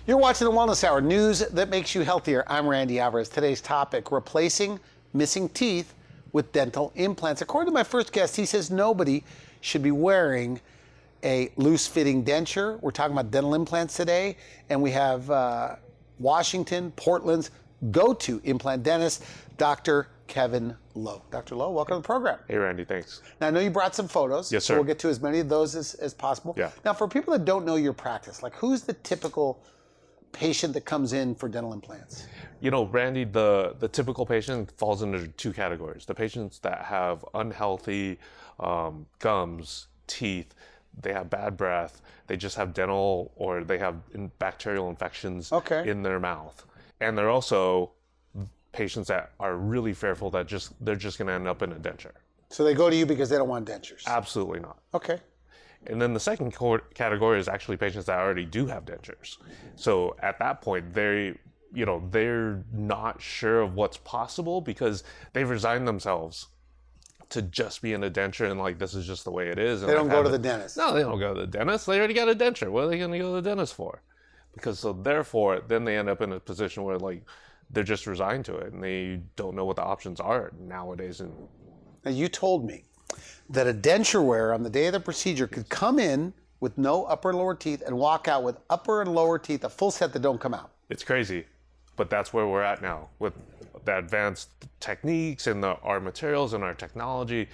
You're watching the Wellness Hour, news that makes you healthier. I'm Randy Alvarez. Today's topic, replacing missing teeth with dental implants. According to my first guest, he says nobody should be wearing a loose-fitting denture. We're talking about dental implants today, and we have Washington, Portland's go-to implant dentist, Dr. Kevin Lowe. Dr. Lowe, welcome to the program. Hey, Randy, thanks. Now, I know you brought some photos. Yes, so sir. we'll get to as many of those as possible. Yeah. Now, for people that don't know your practice, like who's the typical patient that comes in for dental implants? You know, Randy, the typical patient falls into two categories. The patients that have unhealthy gums, teeth, they have bad breath, they just have dental or they have bacterial infections in their mouth. And they're also patients that are really fearful that they're just going to end up in a denture. So they go to you because they don't want dentures? Absolutely not. Okay. And then the second category is actually patients that already do have dentures. So at that point, they're not sure of what's possible because they've resigned themselves to just be in a denture and like, this is just the way it is. And they don't go to the dentist? No, they don't go to the dentist. They already got a denture. What are they going to go to the dentist for? Because so therefore, then they end up in a position where like, they're just resigned to it and they don't know what the options are nowadays. And now you told me that a denture wearer on the day of the procedure could come in with no upper and lower teeth and walk out with upper and lower teeth, a full set that don't come out. It's crazy, but that's where we're at now with the advanced techniques and our materials and our technology.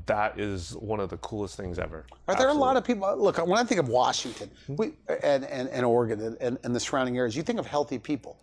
That is one of the coolest things ever. Are there a lot of people, look, when I think of Washington and Oregon and the surrounding areas, you think of healthy people.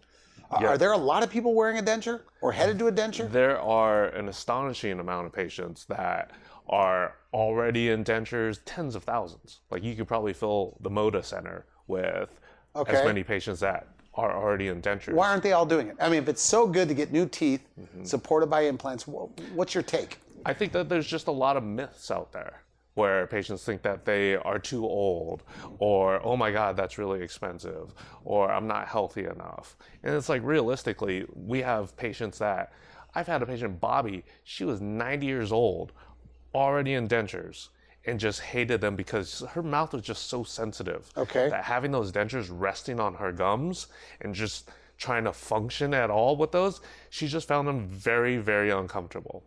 Are there a lot of people wearing a denture or headed to a denture? There are an astonishing amount of patients that are already in dentures, tens of thousands. Like you could probably fill the Moda Center with as many patients that are already in dentures. Why aren't they all doing it? I mean, if it's so good to get new teeth supported by implants, what's your take? I think that there's just a lot of myths out there where patients think that they are too old, or, oh my God, that's really expensive, or I'm not healthy enough. And it's like, realistically, we have patients that, I've had a patient, Bobby, she was 90 years old, already in dentures, and just hated them because her mouth was just so sensitive. That having those dentures resting on her gums and just trying to function at all with those, she just found them very, very uncomfortable.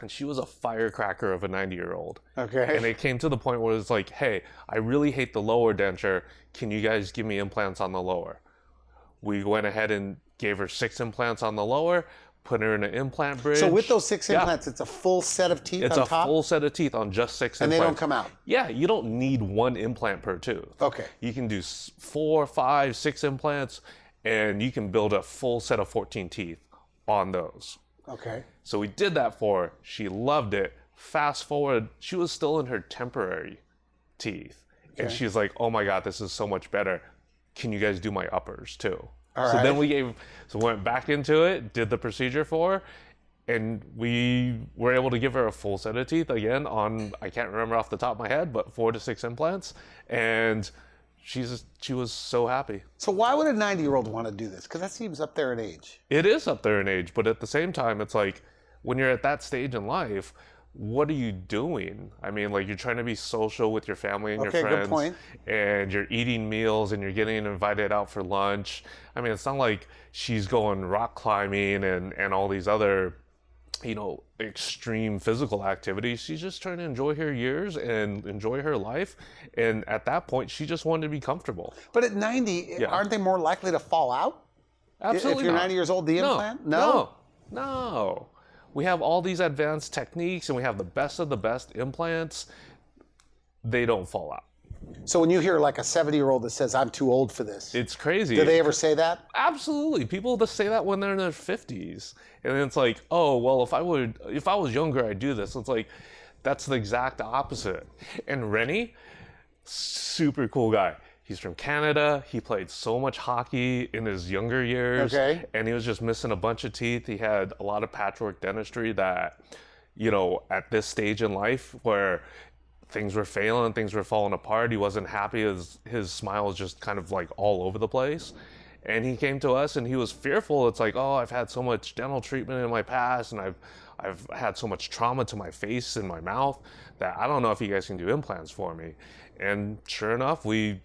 And she was a firecracker of a 90-year-old. And it came to the point where it's like, hey, I really hate the lower denture. Can you guys give me implants on the lower? We went ahead and gave her 6 implants on the lower, put her in an implant bridge. So with those 6 implants, it's a full set of teeth on top? It's a full set of teeth on just 6 implants. And they don't come out? Yeah, you don't need 1 implant per tooth. You can do 4, 5, 6 implants, and you can build a full set of 14 teeth on those. So we did that for her. She loved it. Fast forward, she was still in her temporary teeth. And she's like, oh my God, this is so much better. Can you guys do my uppers too? Then we went back into it, did the procedure for her, and we were able to give her a full set of teeth again on, I can't remember off the top of my head, but 4 to 6 implants. And she was so happy. So why would a 90-year-old want to do this? Because that seems up there in age. It is up there in age, but at the same time, it's like, when you're at that stage in life, what are you doing? I mean, like, you're trying to be social with your family and your friends. Good point. And you're eating meals and you're getting invited out for lunch. I mean, it's not like she's going rock climbing and all these other, extreme physical activities. She's just trying to enjoy her years and enjoy her life. And at that point, she just wanted to be comfortable. But at 90, aren't they more likely to fall out? Absolutely If you're not. 90 years old, the implant? No. We have all these advanced techniques and we have the best of the best implants. They don't fall out. So when you hear like a 70-year-old that says, I'm too old for this. It's crazy. Do they ever say that? Absolutely. People just say that when they're in their 50s. And then it's like, oh, well, if I was younger, I'd do this. It's like, that's the exact opposite. And Rennie, super cool guy. He's from Canada. He played so much hockey in his younger years. And he was just missing a bunch of teeth. He had a lot of patchwork dentistry that, at this stage in life where things were failing, things were falling apart, he wasn't happy. His smile was just kind of like all over the place. And he came to us and he was fearful. It's like, oh, I've had so much dental treatment in my past and I've had so much trauma to my face and my mouth that I don't know if you guys can do implants for me. And sure enough, we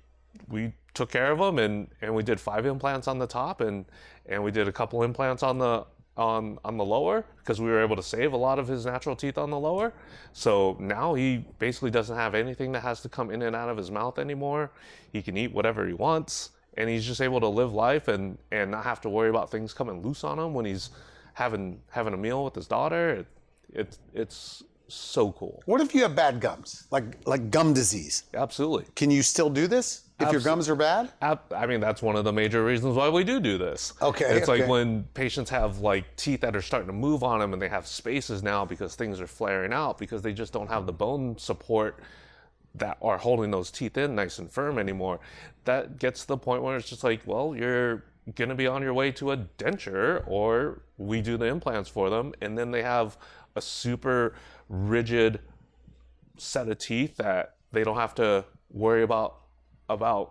took care of him, and we did 5 implants on the top, and we did a couple implants on the lower, because we were able to save a lot of his natural teeth on the lower. So now he basically doesn't have anything that has to come in and out of his mouth anymore. He can eat whatever he wants, and he's just able to live life and not have to worry about things coming loose on him when he's having a meal with his daughter. It's so cool. What if you have bad gums, like gum disease? Absolutely. Can you still do this if your gums are bad? I mean, that's one of the major reasons why we do this. Okay. It's like when patients have like teeth that are starting to move on them, and they have spaces now because things are flaring out because they just don't have the bone support that are holding those teeth in nice and firm anymore. That gets to the point where it's just like, well, you're going to be on your way to a denture, or we do the implants for them, and then they have a super rigid set of teeth that they don't have to worry about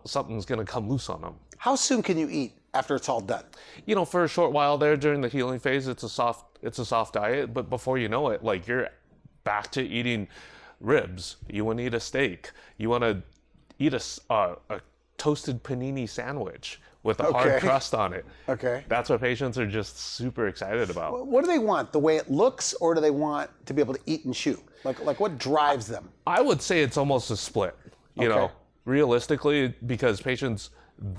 something's going to come loose on them. How soon can you eat after it's all done? You know, for a short while there during the healing phase, it's a soft diet, but before you know it, like, you're back to eating ribs. You want to eat a steak. You want to eat a toasted panini sandwich with a hard crust on it. Okay. That's what patients are just super excited about. What do they want? The way it looks, or do they want to be able to eat and chew? Like what drives them? I would say it's almost a split, you know, realistically, because patients,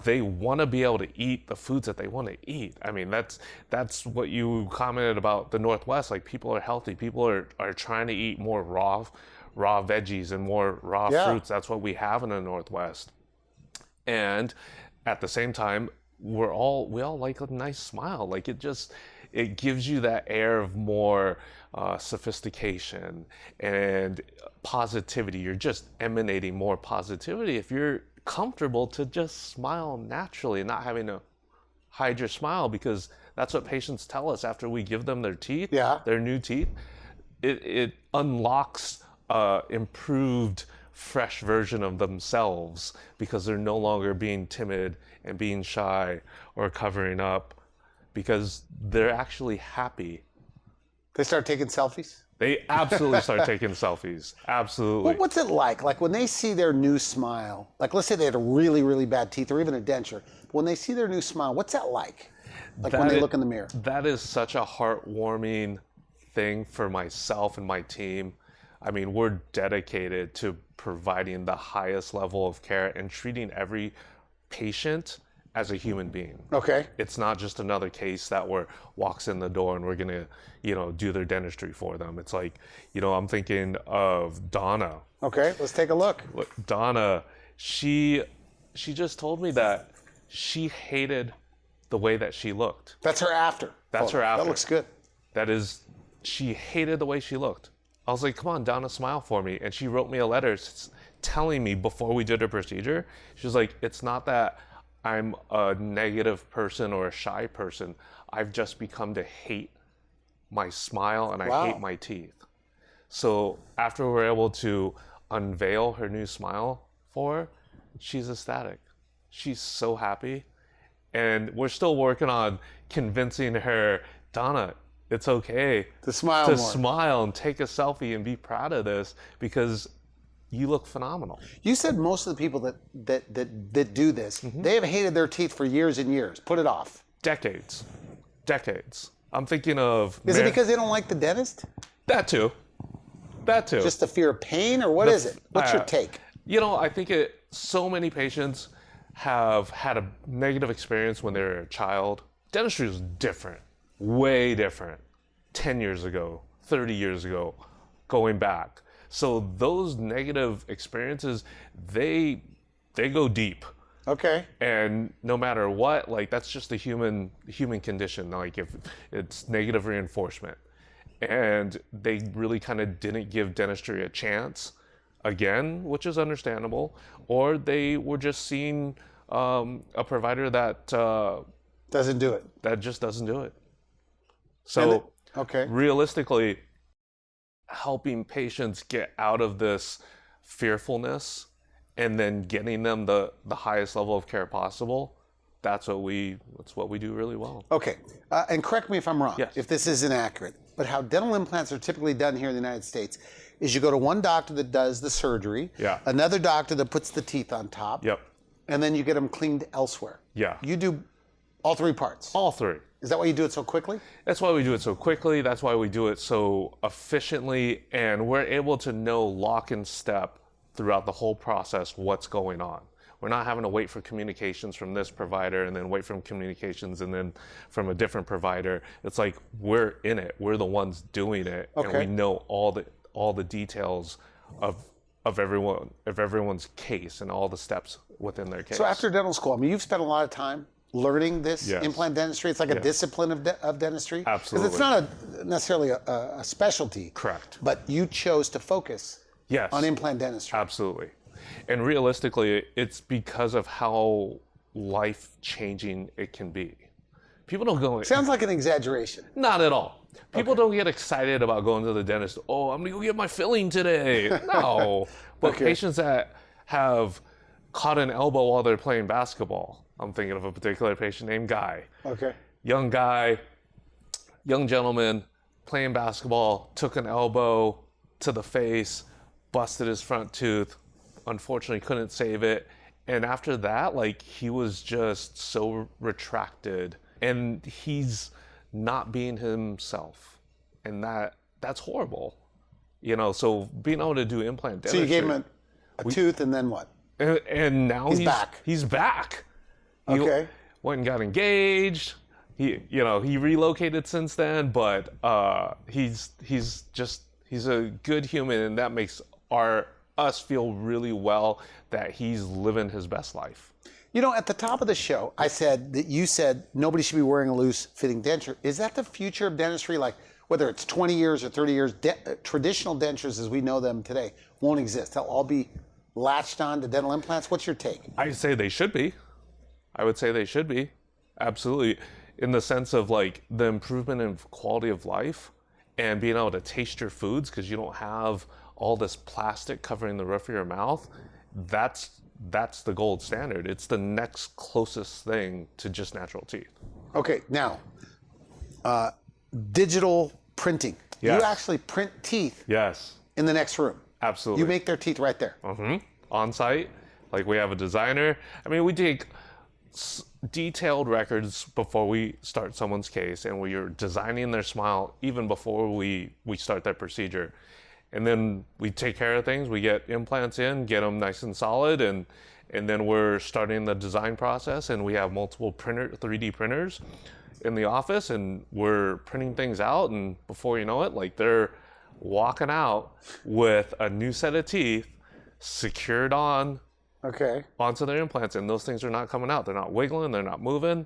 they want to be able to eat the foods that they want to eat. I mean, that's what you commented about the Northwest. Like, people are healthy. People are trying to eat more raw veggies and more raw fruits. That's what we have in the Northwest. And at the same time, we all like a nice smile. Like, it gives you that air of more sophistication and positivity. You're just emanating more positivity if you're comfortable to just smile naturally and not having to hide your smile, because that's what patients tell us after we give them their teeth, their new teeth. It unlocks improved, fresh version of themselves, because they're no longer being timid and being shy or covering up, because they're actually happy. They start taking selfies? They absolutely start taking selfies. Absolutely. What's it like? Like, when they see their new smile, like, let's say they had a really, really bad teeth or even a denture, but when they see their new smile, what's that like? Like, when they look in the mirror? That is such a heartwarming thing for myself and my team. I mean, we're dedicated to providing the highest level of care and treating every patient as a human being. Okay. It's not just another case that walks in the door and we're gonna, do their dentistry for them. It's like, I'm thinking of Donna. Okay, let's take a look. Donna, she just told me that she hated the way that she looked. That's her after. That's her after. That looks good. She hated the way she looked. I was like, come on, Donna, smile for me. And she wrote me a letter telling me before we did her procedure, she was like, it's not that I'm a negative person or a shy person. I've just become to hate my smile, and I hate my teeth. So after we're able to unveil her new smile for her, she's ecstatic. She's so happy. And we're still working on convincing her, Donna, it's okay to smile smile and take a selfie and be proud of this, because you look phenomenal. You said most of the people that do this, they have hated their teeth for years and years. Put it off. Decades. I'm thinking of... Is it because they don't like the dentist? That too. Just the fear of pain, or what is it? What's your take? I think so many patients have had a negative experience when they were a child. Dentistry was different. Way different 10 years ago, 30 years ago, going back. So those negative experiences, they go deep. Okay. And no matter what, like, that's just a human condition. Like, if it's negative reinforcement, and they really kind of didn't give dentistry a chance again, which is understandable, or they were just seeing a provider that doesn't do it. That just doesn't do it. So realistically, helping patients get out of this fearfulness and then getting them the highest level of care possible, that's what we do really well. Okay, and correct me if I'm wrong, yes, if this isn't accurate, but how dental implants are typically done here in the United States is you go to one doctor that does the surgery, another doctor that puts the teeth on top, And then you get them cleaned elsewhere. Yeah. You do all three parts. All three. Is that why you do it so quickly? That's why we do it so quickly. That's why we do it so efficiently. And we're able to know lock and step throughout the whole process what's going on. We're not having to wait for communications from this provider and then wait from communications and then from a different provider. It's like we're in it. We're the ones doing it. Okay. And we know all the details of everyone's case and all the steps within their case. So after dental school, I mean, you've spent a lot of time learning this Yes. implant dentistry. It's like a discipline of dentistry. Absolutely. Because it's not necessarily a specialty. Correct. But you chose to focus Yes. on implant dentistry. Absolutely. And realistically, it's because of how life-changing it can be. People don't go... Sounds like an exaggeration. Not at all. People don't get excited about going to the dentist. Oh, I'm going to go get my filling today. No. But Okay. patients that have caught an elbow while they're playing basketball. I'm thinking of a particular patient named Guy. Okay. Young guy, young gentleman, playing basketball, took an elbow to the face, busted his front tooth, unfortunately couldn't save it. And after that, like, he was just so retracted and he's not being himself. And that's horrible. You know, so being able to do implant dentistry. So you gave him a tooth and then what? And now he's back. He's back. He Okay. went and got engaged. He relocated since then, but he's a good human, and that makes us feel really well that he's living his best life. You know, at the top of the show, I said that you said nobody should be wearing a loose-fitting denture. Is that the future of dentistry? Like, whether it's 20 years or 30 years, traditional dentures as we know them today won't exist. They'll all be latched on to dental implants. What's your take? I say they should be. I would say they should be. Absolutely. In the sense of like the improvement in quality of life and being able to taste your foods because you don't have all this plastic covering the roof of your mouth. That's the gold standard. It's the next closest thing to just natural teeth. Okay, now, digital printing. Yes. You actually print teeth Yes, in the next room. absolutely. You make their teeth right there. On site, like we have a designer. I mean, we take detailed records before we start someone's case, and we are designing their smile even before we start that procedure. And then we take care of things. We get implants in, get them nice and solid, and then we're starting the design process. And we have multiple 3D printers in the office, and we're printing things out. And before you know it, like they're walking out with a new set of teeth secured onto their implants, and those things are not coming out. They're not wiggling. They're not moving.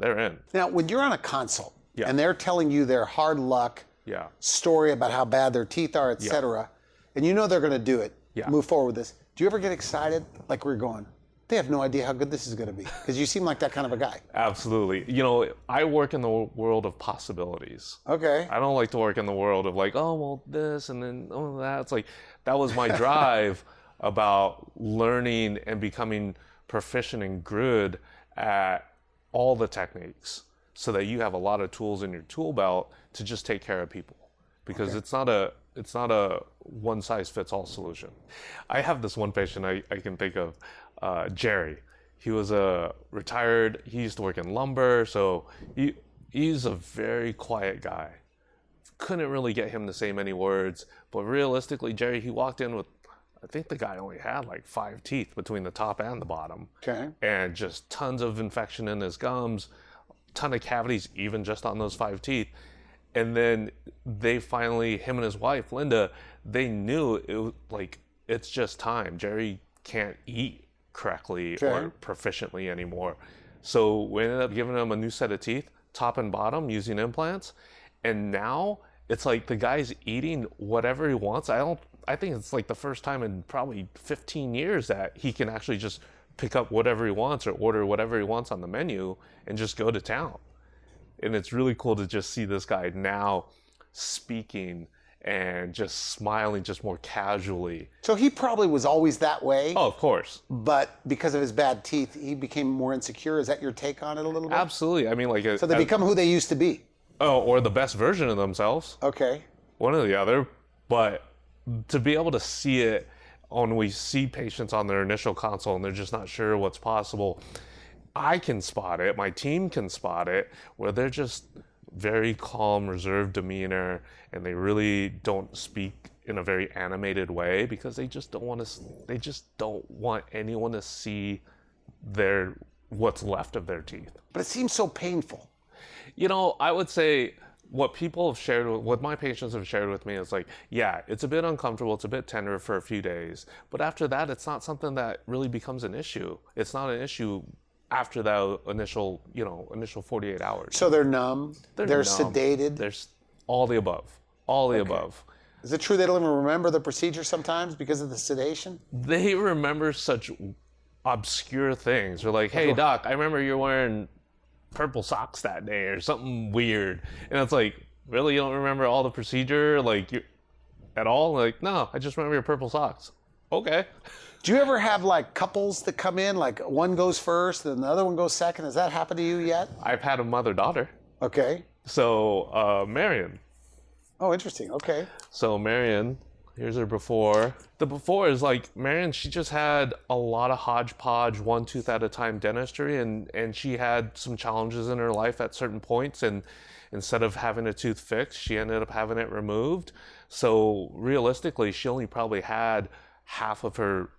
They're in. Now, when you're on a consult Yeah. and they're telling you their hard luck Yeah. story about how bad their teeth are, et cetera, and you know they're going to do it, Yeah. move forward with this, do you ever get excited? Like we're going, they have no idea how good this is going to be. Because you seem like that kind of a guy. Absolutely. You know, I work in the world of possibilities. Okay. I don't like to work in the world of like, oh, well, this and then oh, that. It's like, that was my drive about learning and becoming proficient and good at all the techniques so that you have a lot of tools in your tool belt to just take care of people. Because it's not a one size fits all solution. I have this one patient I can think of, Jerry. He was a retired, he used to work in lumber, so he's a very quiet guy. Couldn't really get him to say many words, but realistically, Jerry, he walked in with, I think the guy only had like 5 teeth between the top and the bottom. Okay. And just tons of infection in his gums, ton of cavities even just on those 5 teeth. And then they finally, him and his wife, Linda, they knew it was like, it's just time. Jerry can't eat correctly or proficiently anymore. So we ended up giving him a new set of teeth, top and bottom, using implants. And now it's like the guy's eating whatever he wants. I think it's like the first time in probably 15 years that he can actually just pick up whatever he wants or order whatever he wants on the menu and just go to town. And it's really cool to just see this guy now speaking and just smiling just more casually. So he probably was always that way. Oh, of course. But because of his bad teeth, he became more insecure. Is that your take on it a little bit? Absolutely. I mean, like... So they become who they used to be. Oh, or the best version of themselves. Okay. One or the other. But to be able to see it when we see patients on their initial consult and they're just not sure what's possible, I can spot it, my team can spot it, where they're just very calm, reserved demeanor, and they really don't speak in a very animated way because they just don't want anyone to see what's left of their teeth. But it seems so painful. I would say what my patients have shared with me is like, yeah, it's a bit uncomfortable, it's a bit tender for a few days, but after that, it's not something that really becomes an issue. It's not an issue after that initial 48 hours. So they're numb, they're numb. sedated. There's all the above, all the above. Is it true they don't even remember the procedure sometimes because of the sedation? They remember such obscure things. They're like, hey, doc, I remember you're wearing purple socks that day or something weird. And it's like, really, you don't remember all the procedure at all? Like, no, I just remember your purple socks. Okay. Do you ever have like couples that come in, like one goes first and the other one goes second? Has that happened to you yet? I've had a mother-daughter. Okay. So, Marion. Oh, interesting. Okay. So Marion, here's her before. The before is like, Marion, she just had a lot of hodgepodge, one tooth at a time dentistry, and she had some challenges in her life at certain points, and instead of having a tooth fixed, she ended up having it removed. So realistically, she only probably had half of her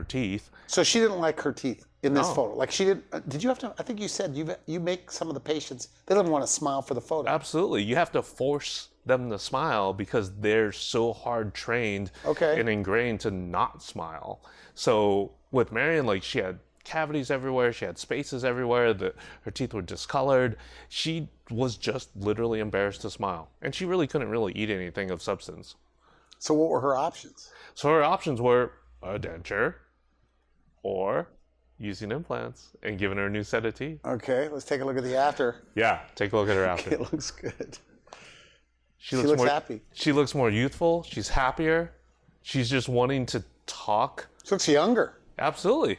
teeth. So she didn't like her teeth in this No. photo. Like she didn't. Did you have to? I think you said you make some of the patients. They don't want to smile for the photo. Absolutely. You have to force them to smile because they're so hard trained and ingrained to not smile. So with Marion, like, she had cavities everywhere, she had spaces everywhere, her teeth were discolored. She was just literally embarrassed to smile. And she really couldn't really eat anything of substance. So what were her options? So her options were a denture or using implants and giving her a new set of teeth. Okay, let's take a look at the after. Yeah, take a look at her after. It looks good. She looks looks more happy. She looks more youthful. She's happier. She's just wanting to talk. She looks younger. Absolutely.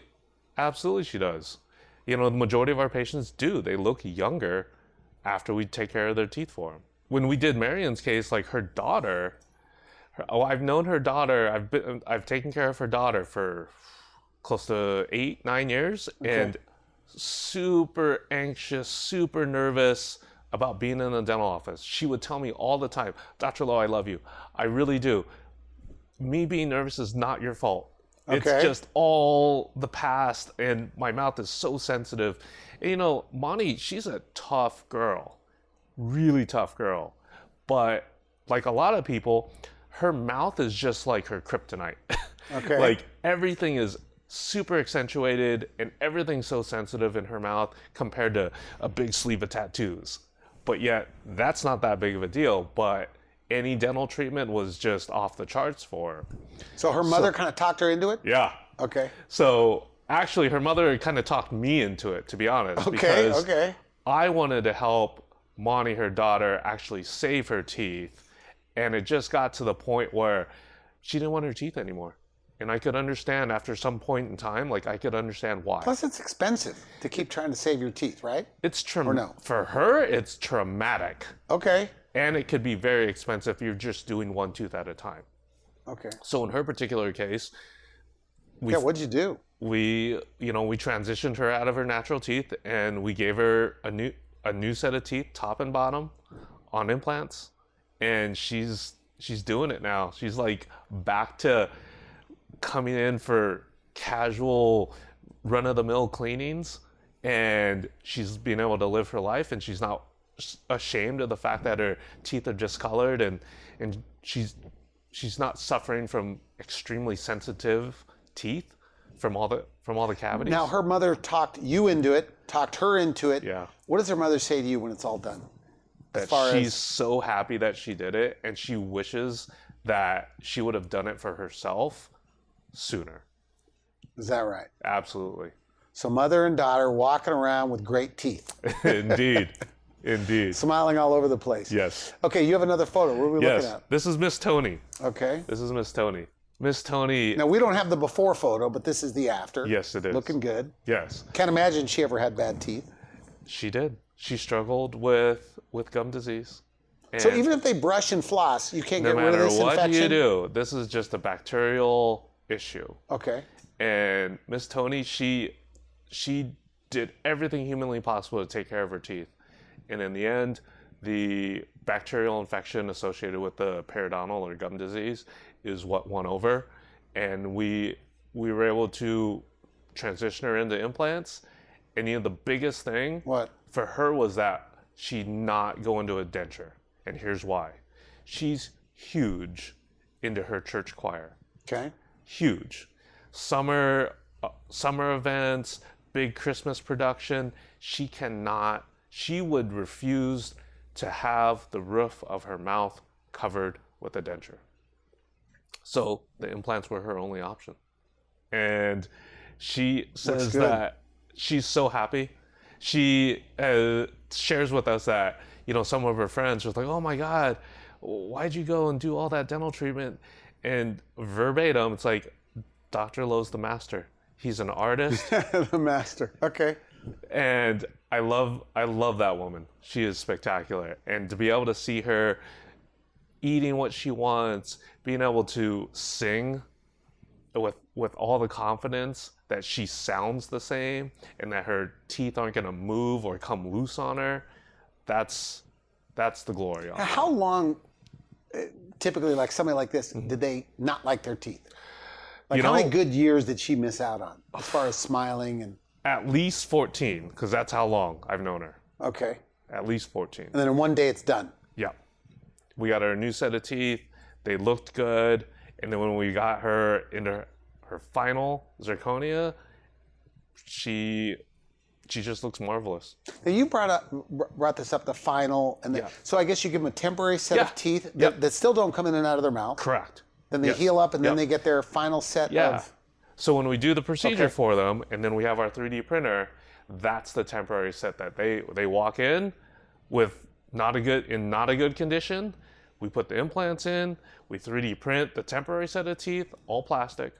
Absolutely she does. The majority of our patients do. They look younger after we take care of their teeth for them. When we did Marion's case, like her daughter, I've known her daughter. I've taken care of her daughter for close to 8-9 years, and super anxious, super nervous about being in the dental office. She would tell me all the time, Dr. Lowe, I love you. I really do. Me being nervous is not your fault. It's just all the past, and my mouth is so sensitive. And Monty, she's a tough girl, really tough girl. But like a lot of people, her mouth is just like her kryptonite. Like everything is super accentuated and everything's so sensitive in her mouth compared to a big sleeve of tattoos. But yet, that's not that big of a deal. But any dental treatment was just off the charts for her. So her mother kind of talked her into it? Yeah. Okay. So actually, her mother kind of talked me into it, to be honest. Because I wanted to help Monty, her daughter, actually save her teeth. And it just got to the point where she didn't want her teeth anymore. And I could understand after some point in time, like I could understand why. Plus it's expensive to keep trying to save your teeth, right? It's Or no? For her, it's traumatic. Okay. And it could be very expensive if you're just doing one tooth at a time. Okay. So in her particular case, what'd you do? We transitioned her out of her natural teeth and we gave her a new set of teeth, top and bottom, on implants. And she's doing it now. She's like back to coming in for casual run-of-the-mill cleanings, and she's been able to live her life, and she's not ashamed of the fact that her teeth are discolored, and she's not suffering from extremely sensitive teeth from all the cavities. Now her mother talked you into it, talked her into it. Yeah. What does her mother say to you when it's all done? She's so happy that she did it, and she wishes that she would have done it for herself sooner. Is that right? Absolutely. So mother and daughter walking around with great teeth. Indeed. Indeed. Smiling all over the place. Yes. Okay, you have another photo. What are we looking at? This is Miss Tony. Okay. This is Miss Tony. Miss Tony. Now, we don't have the before photo, but this is the after. Yes, it is. Looking good. Yes. Can't imagine she ever had bad teeth. She did. She struggled with gum disease. So even if they brush and floss, you can't no get rid of matter this what infection? you do, this is just a bacterial issue. Okay. And Miss Tony, she did everything humanly possible to take care of her teeth. And in the end, the bacterial infection associated with the periodontal or gum disease is what won over. And we were able to transition her into implants. And the biggest thing What? for her was that she not go into a denture. And here's why. She's huge into her church choir. Okay. Huge. Summer events, big Christmas production. She would refuse to have the roof of her mouth covered with a denture. So the implants were her only option. And she says that she's so happy. She shares with us that, some of her friends was like, oh my God, why'd you go and do all that dental treatment? And verbatim, it's like, Dr. Lowe's the master. He's an artist. The master. Okay. And I love that woman. She is spectacular. And to be able to see her eating what she wants, being able to sing with all the confidence that she sounds the same and that her teeth aren't going to move or come loose on her, that's the glory of it. How long, typically, like somebody like this, did they not like their teeth? Like how many good years did she miss out on as far as smiling and? At least 14, because that's how long I've known her. Okay. At least 14. And then in one day it's done. Yeah. We got her a new set of teeth. They looked good. And then when we got her into her final zirconia, she just looks marvelous. Now you brought this up, the final, and so I guess you give them a temporary set of teeth that still don't come in and out of their mouth. Correct. Then they heal up, and then they get their final set of. So when we do the procedure for them, and then we have our 3D printer, that's the temporary set that they walk in with not a good condition. We put the implants in, we 3D print the temporary set of teeth, all plastic,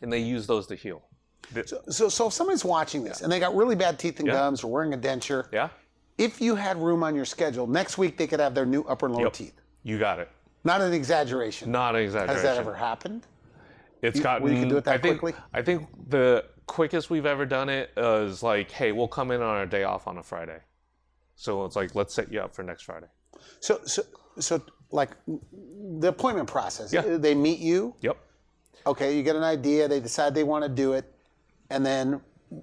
and they use those to heal. So if somebody's watching this and they got really bad teeth and gums or wearing a denture, if you had room on your schedule, next week they could have their new upper and lower teeth. You got it. Not an exaggeration. Not an exaggeration. Has that ever happened? It's gotten. Where you can do it that quickly? I think the quickest we've ever done it is like, hey, we'll come in on our day off on a Friday. So it's like, let's set you up for next Friday. So like the appointment process. They meet you. Yep. Okay, you get an idea. They decide they want to do it, and then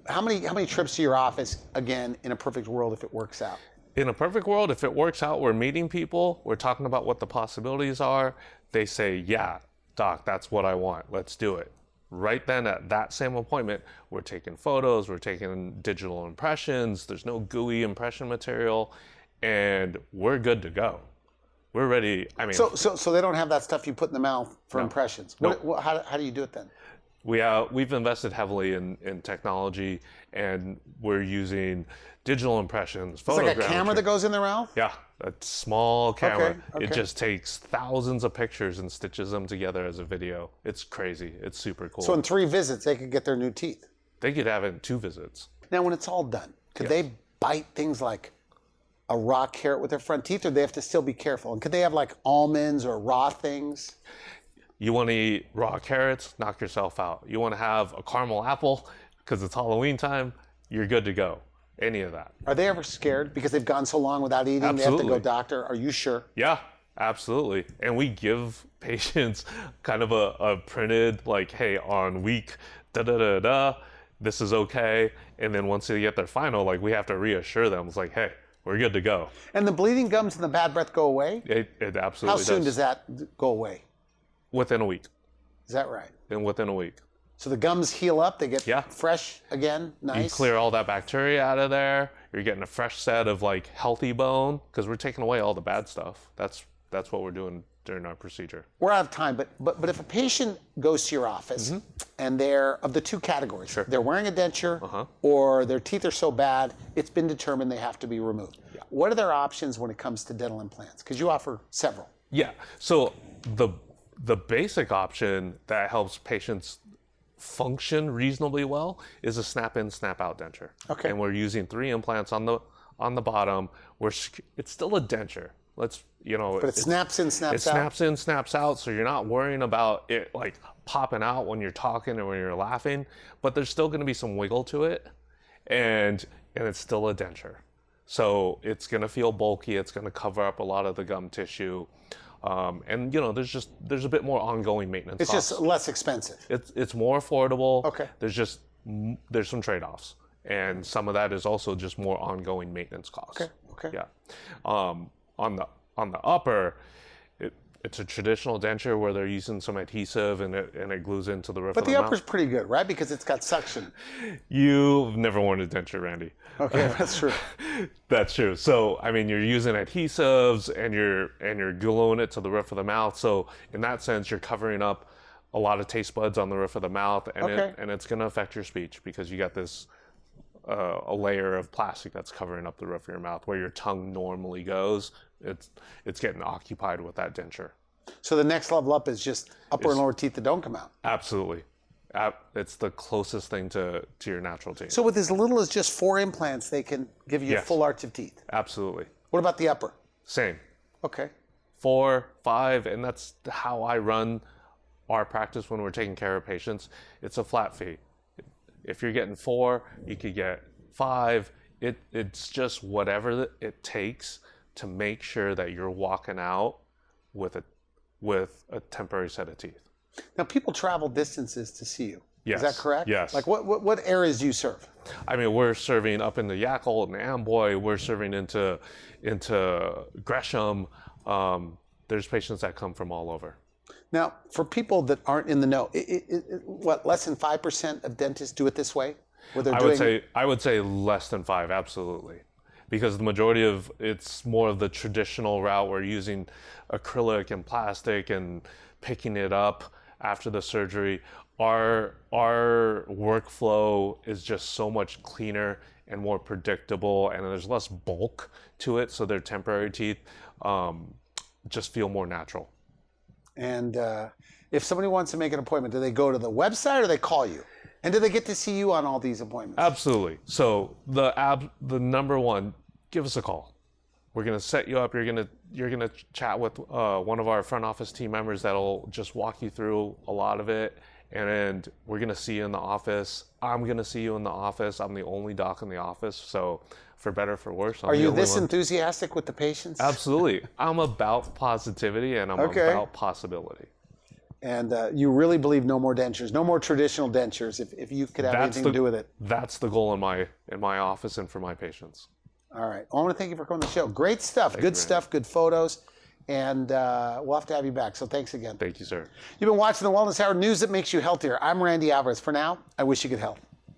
how many trips to your office again in a perfect world if it works out? In a perfect world, if it works out, we're meeting people. We're talking about what the possibilities are. They say, yeah, doc, that's what I want. Let's do it. Right then at that same appointment, we're taking photos, we're taking digital impressions. There's no gooey impression material, and we're good to go. We're ready. I mean, so they don't have that stuff you put in the mouth for impressions. No. How do you do it then? We've invested heavily in technology, and we're using digital impressions. It's like a camera that goes in their mouth? Yeah, a small camera. Okay. It just takes thousands of pictures and stitches them together as a video. It's crazy. It's super cool. So in 3 visits, they could get their new teeth. They could have it in 2 visits. Now, when it's all done, could they bite things like a raw carrot with their front teeth, or they have to still be careful? And could they have like almonds or raw things? You want to eat raw carrots, knock yourself out. You want to have a caramel apple because it's Halloween time, you're good to go. Any of that. Are they ever scared because they've gone so long without eating? Absolutely. They have to go, doctor, are you sure? Yeah, absolutely. And we give patients kind of a printed, like, hey, on week da-da-da-da, this is okay. And then once they get their final, like, we have to reassure them. It's like, hey, we're good to go. And the bleeding gums and the bad breath go away? It absolutely does. How soon does that go away? Within a week. Is that right? And within a week. So the gums heal up, they get fresh again, nice. You clear all that bacteria out of there. You're getting a fresh set of like healthy bone because we're taking away all the bad stuff. That's what we're doing during our procedure. We're out of time, but if a patient goes to your office and they're of the 2 categories, they're wearing a denture or their teeth are so bad, it's been determined they have to be removed. Yeah. What are their options when it comes to dental implants? Because you offer several. Yeah, so the basic option that helps patients function reasonably well is a snap-in, snap-out denture. Okay. And we're using 3 implants on the bottom. It's still a denture. Let's, But it snaps in, snaps it out. snaps in, snaps out, so you're not worrying about it like popping out when you're talking or when you're laughing, but there's still going to be some wiggle to it, and it's still a denture. So it's going to feel bulky, it's going to cover up a lot of the gum tissue, and there's a bit more ongoing maintenance It's costs. just less expensive. It's more affordable. Okay. There's some trade-offs, and some of that is also just more ongoing maintenance costs. Okay. Yeah. On the upper, it's a traditional denture where they're using some adhesive and it glues into the roof But of the the mouth. upper's pretty good, right? Because it's got suction. You've never worn a denture, Randy. Okay, that's true. That's true. So, I mean, you're using adhesives and you're gluing it to the roof of the mouth. So, in that sense, you're covering up a lot of taste buds on the roof of the mouth, and it's going to affect your speech because you got this a layer of plastic that's covering up the roof of your mouth where your tongue normally goes. It's getting occupied with that denture. So the next level up is just upper and lower teeth that don't come out. Absolutely. It's the closest thing to your natural teeth. So with as little as just 4 implants, they can give you a full arch of teeth. Absolutely. What about the upper? Same. Okay. 4, 5, and that's how I run our practice when we're taking care of patients. It's a flat fee. If you're getting 4, you could get 5. It's just whatever it takes to make sure that you're walking out with a temporary set of teeth. Now, people travel distances to see you. Yes. Is that correct? Yes. Like what areas do you serve? I mean, we're serving up into Yakult and Amboy. We're serving into Gresham. There's patients that come from all over. Now, for people that aren't in the know, less than 5% of dentists do it this way? Where they're I would say less than 5, absolutely. Because the majority of it's more of the traditional route. We're using acrylic and plastic and picking it up after the surgery. Our workflow is just so much cleaner and more predictable, and there's less bulk to it, so their temporary teeth just feel more natural. And if somebody wants to make an appointment, do they go to the website or they call you? And do they get to see you on all these appointments? Absolutely. So the number one, give us a call. We're gonna set you up. You're gonna chat with one of our front office team members that'll just walk you through a lot of it, and we're gonna see you in the office. I'm gonna see you in the office. I'm the only doc in the office, so for better or for worse. Are you this enthusiastic with the patients? Absolutely. I'm about positivity and I'm about possibility. And you really believe no more dentures, no more traditional dentures, if you could have anything to do with it. That's the goal in my office and for my patients. All right. Well, I want to thank you for coming to the show. Great stuff. Good stuff, good photos. And we'll have to have you back. So thanks again. Thank you, sir. You've been watching the Wellness Hour, news that makes you healthier. I'm Randy Alvarez. For now, I wish you good health.